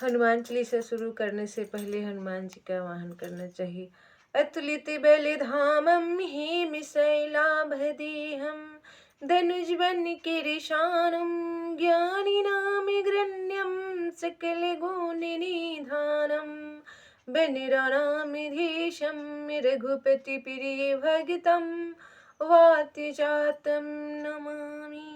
हनुमान चालीसा शुरू करने से पहले हनुमान जी का वाहन करना चाहिए। अतुलित बलधामं हेमशैलाभदेहं धनुजवन किरीशानं ज्ञानिनामग्रण्यं सकलगुणनिधानं वनराणामधीशं रघुपतिप्रियभक्तं वातजातं नमामि।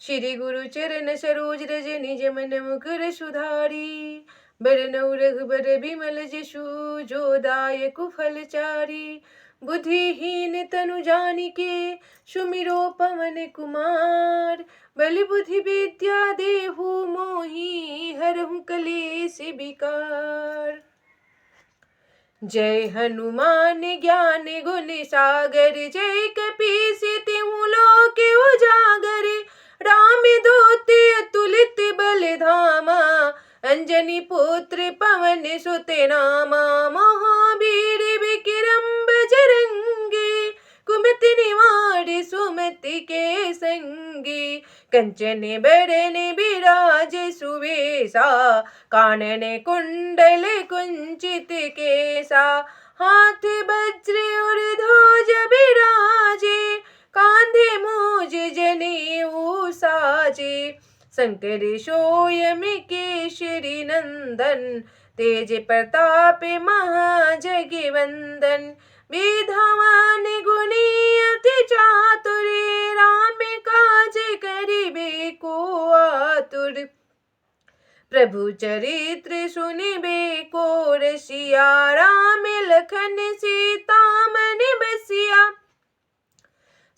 श्री गुरु चरण सरोज रज निज मन मुकुर सुधारी बरनौ रघुबर बिमल जसु जो दायक फलचारी। बुद्धिहीन तनु जानिके सुमिरो पवन कुमार बल बुद्धि विद्या देहु मोहि हरहु कलेश विकार। जय हनुमान ज्ञान गुण सागर जय कपीस तिहु लोक उजागर। राम दूत अतुलित बल धामा अंजनी पुत्र पवन सुत नामा। महावीर विक्रम बजरंगी कुमति निवार सुमति के संगी। कंचन बरन बिराज सुवेशा कानन कुंडल कुंचित केसा। हाथ वज्र और ध्वज बिराजे कांधे मूज जनेऊ साजे। शंकर सोयम केसरी नंदन तेज प्रताप महाजगवंदन। विद्वान गुणी अति चातुर राम काज करिबे को आतुर। प्रभु चरित्र सुनिबे को रसिया राम लखन सीता मन बसिया।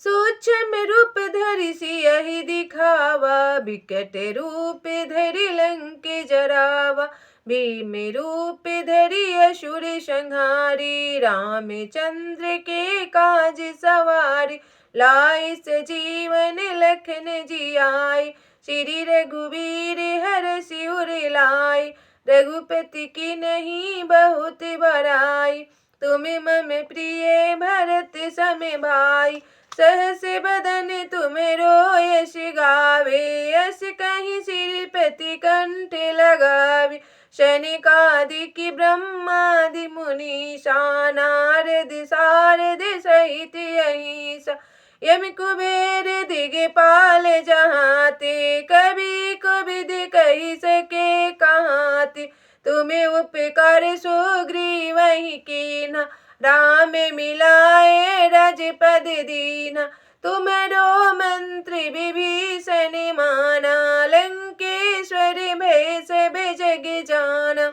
सूक्ष्म रूप धरि सियहि दिखावा विकट रूप धरि लंक जरावा। भीम रूप धरि असुर संहारी रामचंद्र के काज सवारी। लाए सजीवन लखन जियाए श्री रघुवीर हरषि उर लाए। रघुपति की नहीं बहुत बड़ाई तुम मम प्रिय भरत सम भाई। सहस बदन तुम रोयस गावे यस कहीं श्रीपति कंठ लगावे। शनिकादिक ब्रह्मादि मुनीसा नारद सारद सहित अहिसा। यम कुबेर दिगपाल जहाते कभी कबिद कही सके कहाते। तुम्हें उपकार सुग्रीवहि कीन्हा राम मिलाए राजपद दीन्हा। तुम्हारो मंत्र विभीषण माना लंकेश्वर भय सब जग जाना।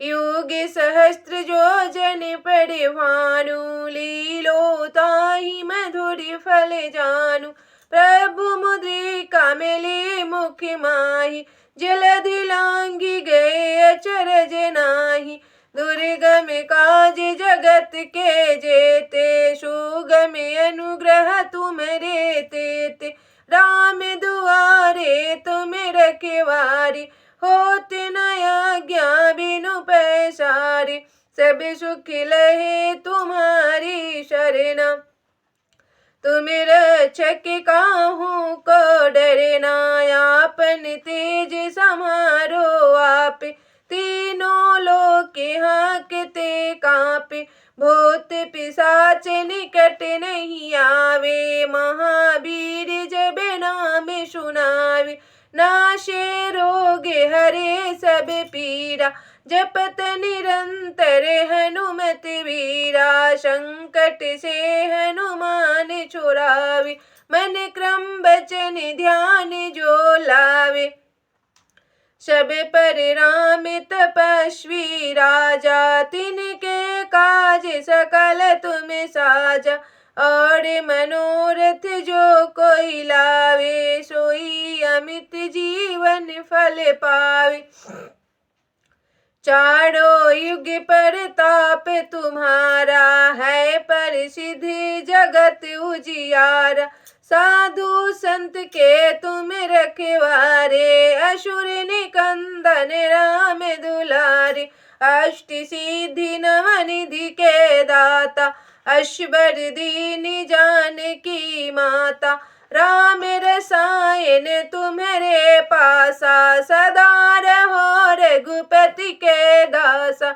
युग सहस्त्र जो जन पढ़े भानु लीलो ताहि मधुर फल जानु। प्रभु मुद्रिका मिले मुख माहि जलधि लांघि गए अचरज नाही। दुर्गम काज जगत के जेते सुगम अनुग्रह तुम्हारे तेते। राम दुआरे तुम रखवारे होत न आज्ञा बिनु पैसारे। सब सुख लहे तुम्हारी शरण तुम रक्षक काहू को डरना। आपन तेज समारो आप तीनों लोक हाँकते कांपे। भूत पिशाच निकट नहीं आवे महावीर जब नाम सुनावे। नाशे रोग हरे सब पीरा जपत निरंतर हनुमत वीरा। संकट से हनुमान छुड़ावे मन क्रम बचन ध्यान जो लावे। सब पर राम तपस्वी राजा तिनके काज सकल तुम साजा। और मनोरथ जो कोई लावे सोई अमित जीवन फल पावे। चारों युग प्रताप तुम्हारा है प्रसिद्ध जगत उजियारा। साधु संत के तुम रखवारे असुर निकंदन राम दुलारे। अष्ट सिद्धि नव निधि के दाता अश्वर दीन जानकी माता। राम रसायन तुम्हारे पासा सदा रघुपति के दासा।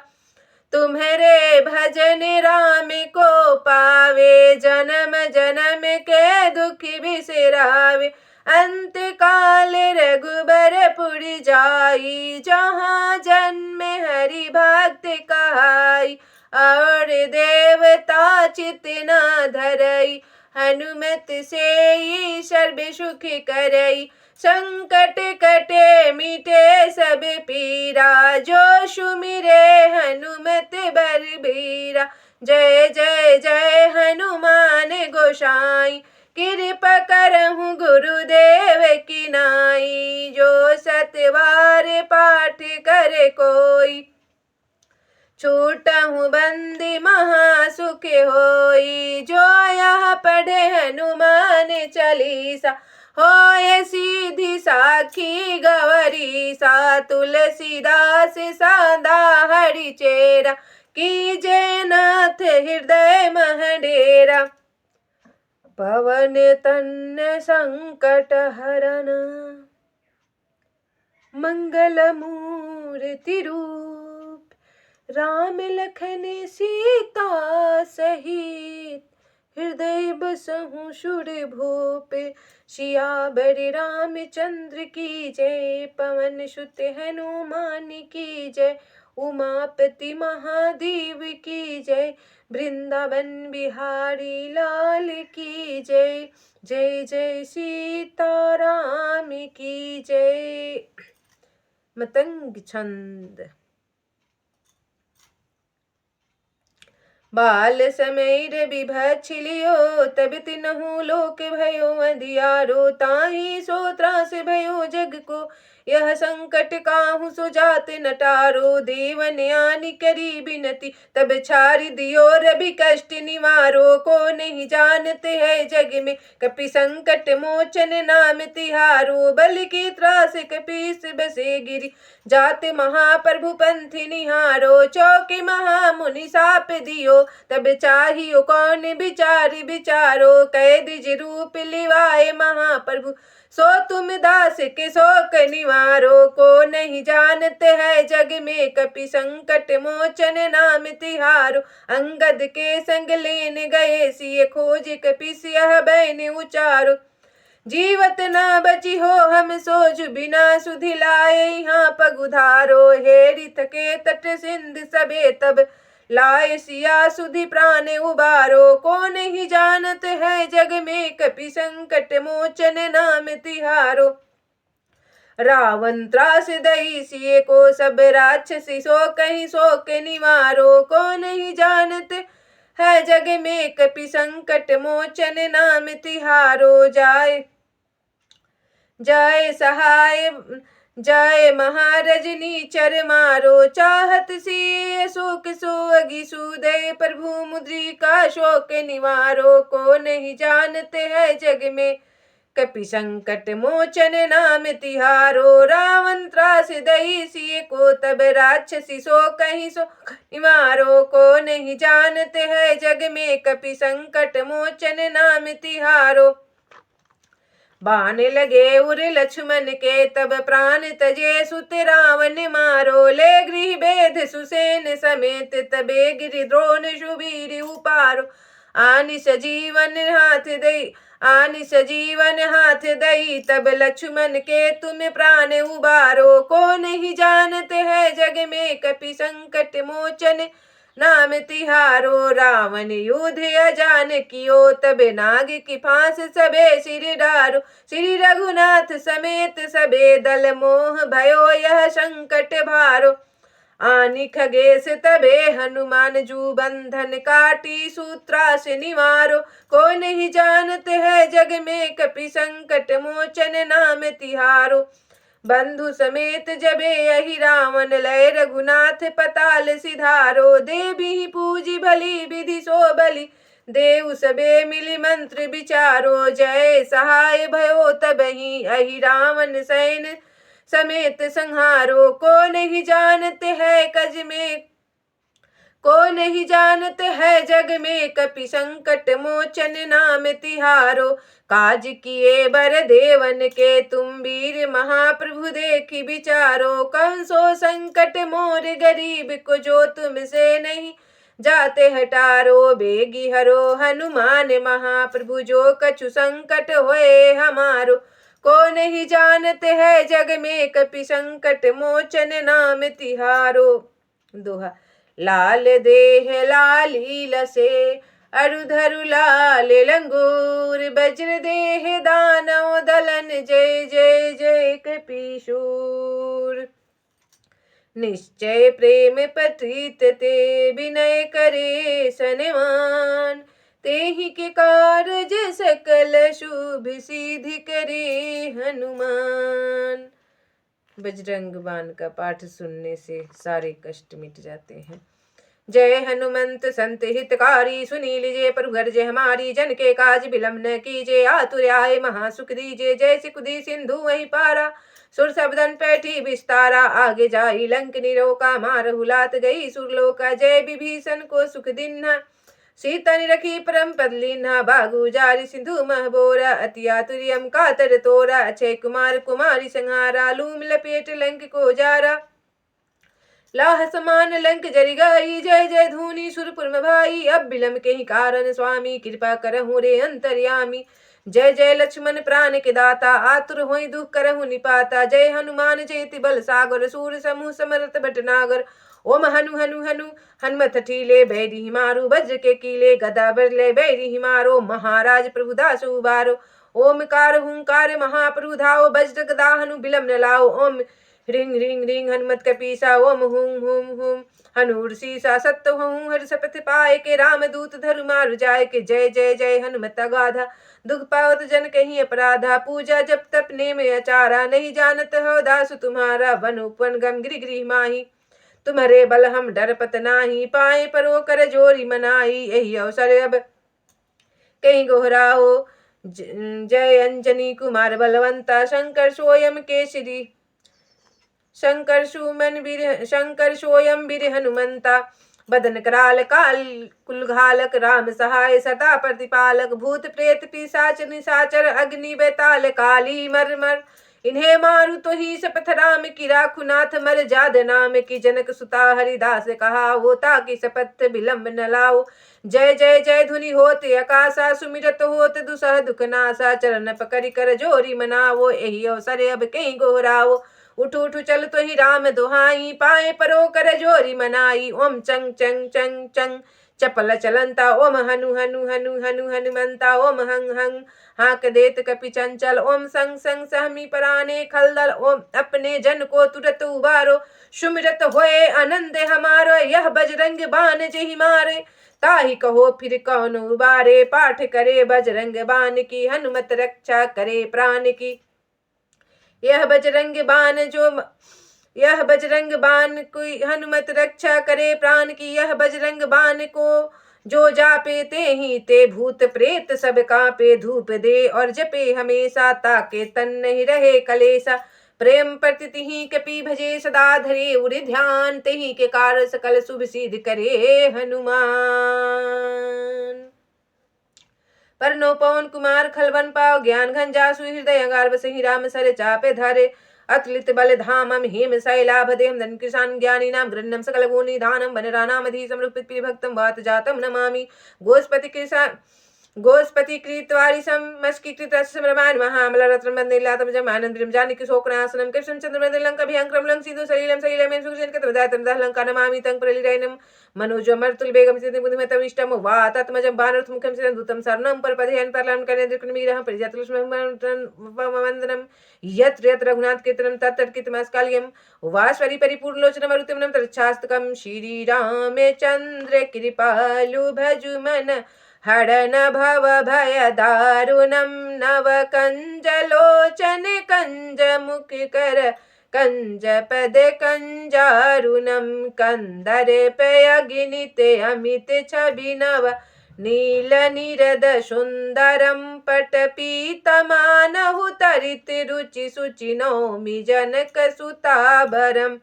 तुम्हारे भजन राम को पावे, जन्म जन्म के दुख बिसरावे। अंत काल रघुबरपुर जाई, जहाँ जन्म हरि भक्त कहाई। और देवता चित न धरई, हनुमत से सर्व सुख करई। संकट कटे मिटे सब पीरा, जो सुमिरे हनुमत बलबीरा। जय जय जय हनुमान गोसाई, कृपा करहु गुरुदेव की नाई। जो सतवार पाठ करे कोई, छूटहु बंदी महासुख होई। जो यह पढ़े हनुमान चालीसा, होए सीधी साखी गौरीसा। तुलसीदास सादा हरि चेरा, कीजे नाथ हृदय मह डेरा। पवन तनय संकट हरन, मंगल मूर्ति रूप। राम लखन सीता सहित, हृदय बसहु सुर भूप। सियावर रामचंद्र की जय, पवन सुत हनुमान की जय। उमापति महादेव की जय, वृंदावन बिहारी लाल की जय। जय जय सीताराम की जय। मतंग छंद। बाल समय विभक्ष लियो, तब तिन्हु लोक भयो अंधियारो। ताहि सो त्रास भयो जग को, यह संकट काहू सो जात नटारो। देवन आनि करी बिनती, तब छारि दियो रवि कष्ट निवारो। को नहीं जानते है जग में, कपि संकट मोचन नाम तिहारो। बल की त्रास कपीस बसे गिरी, जात महाप्रभु पंथ निहारो। चौके महामुनि साप दियो, तब चाहियो कौन बिचारी बिचारो। कैद रूप लिवाए महाप्रभु, सो तुम दास के शोक निवारो। को नहीं जानते है जग में, कपि संकट मोचन नाम तिहारो। अंगद के संग लेन गए सिय, खोज कपिस यह बैन उचारो। जीवत ना बची हो हम सोज, बिना सुधि लाए यहाँ पगुधारो। हेरि थके तट सिंध सबे, तब लाए सिया सुधि प्राण उबारो। को नहीं जानत है जग में, कपि संकट मोचन नाम तिहारो। रावण त्रास दई सिए को, सब राक्षसी सो कहीं शोक निवारो। को नहीं जानते है जग में, कपि संकट मोचन नाम तिहारो। जाय सहाय जाय महारजनी चर मारो। चाहत सिय शोक सोअगी सूदय, प्रभु मुद्रिका शोक निवारो। को नहीं जानते है जग में, कपि संकट मोचन नाम तिहारो। रावण त्रास दई सिय को, तब राक्षसी सो कहीं सो निवारो। को नहीं जानते है जग में, कपि संकट मोचन नाम तिहारो। बाण लगे उर लक्ष्मण के, तब प्राण तजे सुत रावण मारो। ले गृह बेद सुसेन समेत, तबे गिरि द्रोण सुबीर उपारो। आनि सजीवन हाथ दई, तब लक्ष्मण के तुम प्राण उबारो। को नहीं जानते है जग में, कपि संकट मोचन नाम तिहारो। रावण युद्ध अजान कियो, तब नाग की फांस सबे सिर डारो। श्री रघुनाथ समेत सबे दल, मोह भयो यह संकट भारो। आनि खगेश तबे हनुमान जू, बंधन काटी सूत्रास निवारो। को नहीं जानते है जग में, कपि संकट मोचन नाम तिहारो। बंधु समेत जबे यही रावण, लय रघुनाथ पताल सिधारो। देवी पूजी भली विधि सो बलि, देव सबे मिली मंत्र विचारो। जय सहाय भयो तबहि, अहि रावण सैन समेत संहारो। को नहीं जानते है कज में, को नहीं जानत है जग में कपि संकट मोचन नाम तिहारो। काज किए बर देवन के तुम वीर महाप्रभु देखी विचारो। कंसो संकट मोर गरीब को जो तुमसे नहीं जाते हटारो। बेगी हरो हनुमान महाप्रभु जो कछु संकट होए हमारो। को नहीं जानते है जग में कपि संकट मोचन नाम तिहारो। दोहा। लाल देह लाली लसे अरुधरु लाल लंगूर। वज्र देह दानव दलन जय जय जय कपीशूर। निश्चय प्रेम पतित ते विनय करे सनमान। तेहि के कारज सकल शुभ सिद्धि करे हनुमान। बजरंग बाण का पाठ सुनने से सारे कष्ट मिट जाते हैं। जय हनुमंत संत हितकारी सुनी लीजिए प्रभु गर्जे हमारी। जन के काज विलंब न कीजिए आतुर आए महासुख दीजिए। जय सिकुदी सिंधु वही पारा सुर सबदन पैठी विस्तारा। आगे जाई लंक निरोका मारहु लात गई सुरलोका। जय विभीषण को सुख दिन्हा सीता ने रखी परम पद लीन्हा। बागु जारी सिंधु महबोरा अति आतुर्यम कातर तोरा। अक्षय कुमार कुमारी संहारा लूम लपेट लंक को जारा। लाह समान लंक जरि गई जय जय धूनी सुरपुर में भाई। अब विलंब के ही कारण स्वामी कृपा करहु रे अंतर्यामी। जय जय लक्ष्मण प्राण के दाता आतुर होई दुख करहु निपाता। जय हनुमान जयति बल सागर सूर समूह समरथ भटनागर। ओम हनु हनु हनु हनुमत ठीले बैरी हिमारू। वज्र के कीले गदा बरले बैरी हिमारो। महाराज प्रभु दास उबारो। ओमकार हुंकार महाप्रभु धाओ। वज्र गदा हनु बिलम न लाओ। ओम रिंग रिंग रिंग हनुमत कपीसा। ओम हुम हुम हुम हनुर सीसा। सत्य हूँ हर शपथ पाए के राम दूत धरु मारु जाए के। जय जय जय हनुमत अगाधा दुख पावत जन कहीं अपराधा। पूजा जब तप नेम अचारा नहीं जानत हो दास तुम्हारा। वन उपवन गम गिरि गृह माही तुम्हारे बल हम डरपत नाही। पाए परो कर जोरी मनाई यही अवसर अब कहीं गोहराओ। जय अंजनी कुमार बलवंता शंकर सोयम केसरी। शंकर सोयम वीर हनुमंता। बदन कराल काल कुलघालक राम सहाय सदा प्रतिपालक। भूत प्रेत पिशाच निशाचर अग्नि बेताल काली मरमर। इन्हें मारू तो ही शपथ राम की राखु नाथ मर जाद नाम की। जनक सुता हरिदास कहा वो ताकि शपथ विलंब न लाओ। जय जय जय धुनि होते आकाशा सुमिरत होत दुसह दुख नासा। चरण पकड़ कर जोरी मनावो यही अवसर अब कहीं गोहराओ। उठ उठ चल तो ही राम दुहाई पाए परो कर जोरी मनाई। ओम चंग चंग चंग चंग चपल चलंता। ओम हनु हनु हनु हनु हनुमंता। ओम हंग हंग हाँक देत कपि चंचल। ओम संग संग सहमी पराने खलदल। ओम अपने जन को तुरत उबारो। सुमिरत होए आनंद हमारो यह बजरंग बाण जेहि मारे। ताहि कहो फिर कौन उबारे। पाठ करे बजरंग बाण की हनुमत रक्षा करे प्राण की। यह बजरंग बाण कोई हनुमत रक्षा करे प्राण की। यह बजरंग बाण को जो जापे ते ही ते भूत प्रेत सब कांपे। धूप दे और जपे हमेशा ताके तन नहीं रहे कलेसा। प्रेम प्रतिति ही कपि भजे सदा धरे उर ध्यान। तेहि के कार सकल शुभ सिद्ध करे हनुमान। परनो पवन कुमार खलवन पाव ज्ञान घन जासु हृदय अंगार बसहि। राम सर चापे धारे अतुलित बल धामम हेम शैलाभदेहम धन किसान ज्ञानी नाम गृहणम सकल गुणी दानम वनरानामधि समर्पित भक्तम वात जातम नमामि। गोस्पति कृतवारी समस्कृत समरमान महामल रत्न बंदिलातम जमानंद्रिम जानकी शोकनाशनम कृष्ण चंद्र बंदिलं कभियंक्रम लं सिंधु सलिलम सलिलम सुजन कतवदातम दहलंका नमामि तं प्रलिरैनम मनोजमर्तुल बेगम सिद्धि बुद्धिमतम इष्टम वातत्मजं बानर्थ मुखम सिरंदुतम शरणं परपदयन परलं कनेन्द्रकुणमीरः परिजातलक्ष्मवंदनम यत्र यत्र रघुनाथ कीर्तनं तत्र कीर्तनमस्काल्यं वासवरि परिपूर्णलोचनं मरुतिमनं तच्छास्तकं श्रीरामचंद्र कृपालु भजुमन हरण भव भय दारुणम। नव कंज लोचन कंज मुख कर कंज पद कंजारुणम। कंदर पयगिनित अमित छवि नव नील निरद सुंदरम। पट पीतमानहु तरित रुचि सुचि नौमि जनक सुताभरम।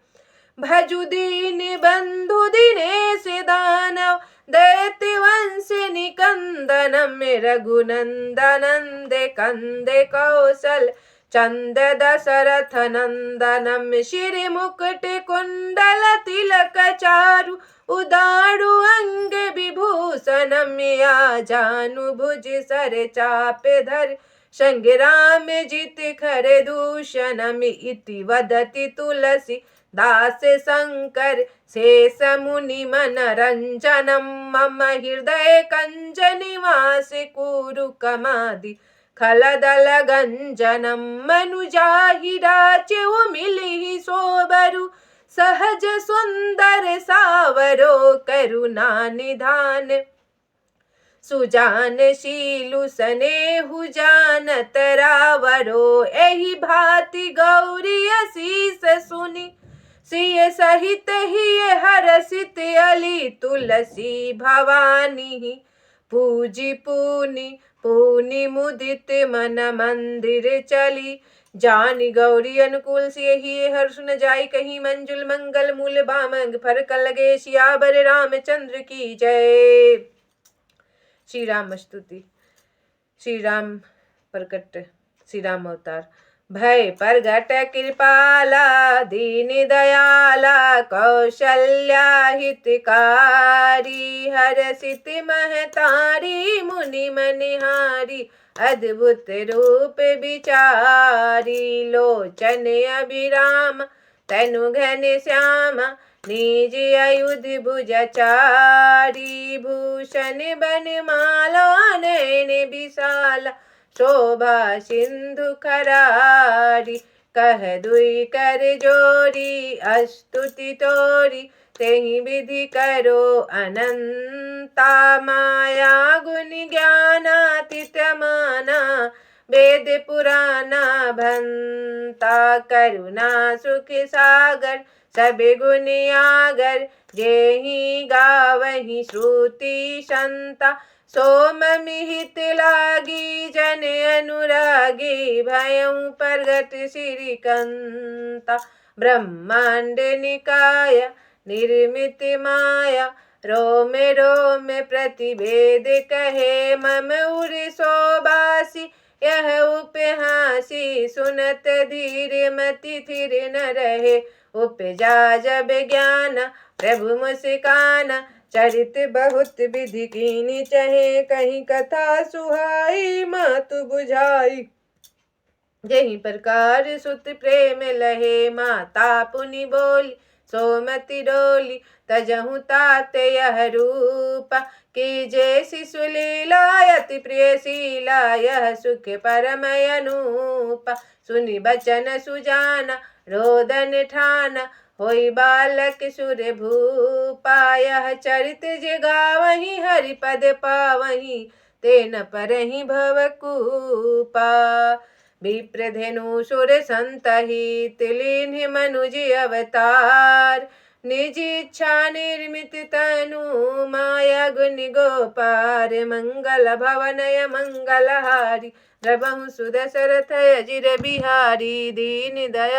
भजु दीन बंधु दिनेश दानव दैत्य वंश निकंदनम रघुनंदनंदे कंदे कौशल चंद दशरथ नंदनम श्री मुकुट कुंडल तिलक चारु उदारु अंग विभूषणम या जानु भुज सर चाप धर संग्राम जित खर दूषणम इति वदति तुलसी दास शंकर शेष मुनि मनरंजनम मम हृदय कंज निवास कुरु कमादि खलदल गंजनम मनुजाहि राच्य मिलिहि सोबरु सहज सुंदर सावरो करुणा निधान सुजान शीलु सनेहु जानत रावरो एहि भांति गौरी असीस सुनि सिय सहित ही हरसित अली तुलसी भवानी पूजी पूनी मुदित मन मंदिर चली जानी गौरी अनुकूल से ही हर्ष न जाई कहीं मंजुल मंगल मूल बामंग फरक लगे सियावर रामचंद्र की जय। श्री राम स्तुति। श्री राम प्रकट श्री राम अवतार। भय प्रगट कृपाला दीन दयाला कौशल्या हितकारी हरसित महतारी मुनि मनिहारी अद्भुत रूप विचारी लोचन अभिराम तनु घन श्याम निज आयुध भुजचारी भूषण बनमाला नयन विशाला शोभा सिंधु खरारी कह दुई कर जोरी अस्तुति तोरी तेहि विधि करो अनंता माया गुण ज्ञानातीत माना वेद पुराना भंता करुणा सुख सागर सब गुण आगर जेहि गावहि श्रुति संता सोम मिहित लागी जन अनुरागी भयं प्रगट श्रीकंता ब्रह्मांड निकाय निर्मित माया रोम रोम प्रतिभेद कहे मम उर सोबासी यह उपहासी सुनत धीर मति थिर न रहे उपजा जब ज्ञान प्रभु मुस्काना चरित बहुत विधि कीनी चहे कहीं कथा सुहाई मातु बुझाई जही प्रकार सुत प्रेम लहे माता पुनि बोली सोमति डोली तजहु तात यह रूप की जय शिशु लीला अति प्रिय शीला यह सुख परम अनूप सुनि बचन सुजाना रोदन ठाना होई बालक सुर भूपा यह चरित जगावहि हरिपद पावहि तेन परहि भवकूपा विप्रधेनु सुर संतहित लीन्ह मनुज अवतार निज इच्छा निर्मित तनु माया गुण गोपार मंगल भवनय मंगलहारी द्रवहु सुदशरथ अजिर बिहारी दीन दया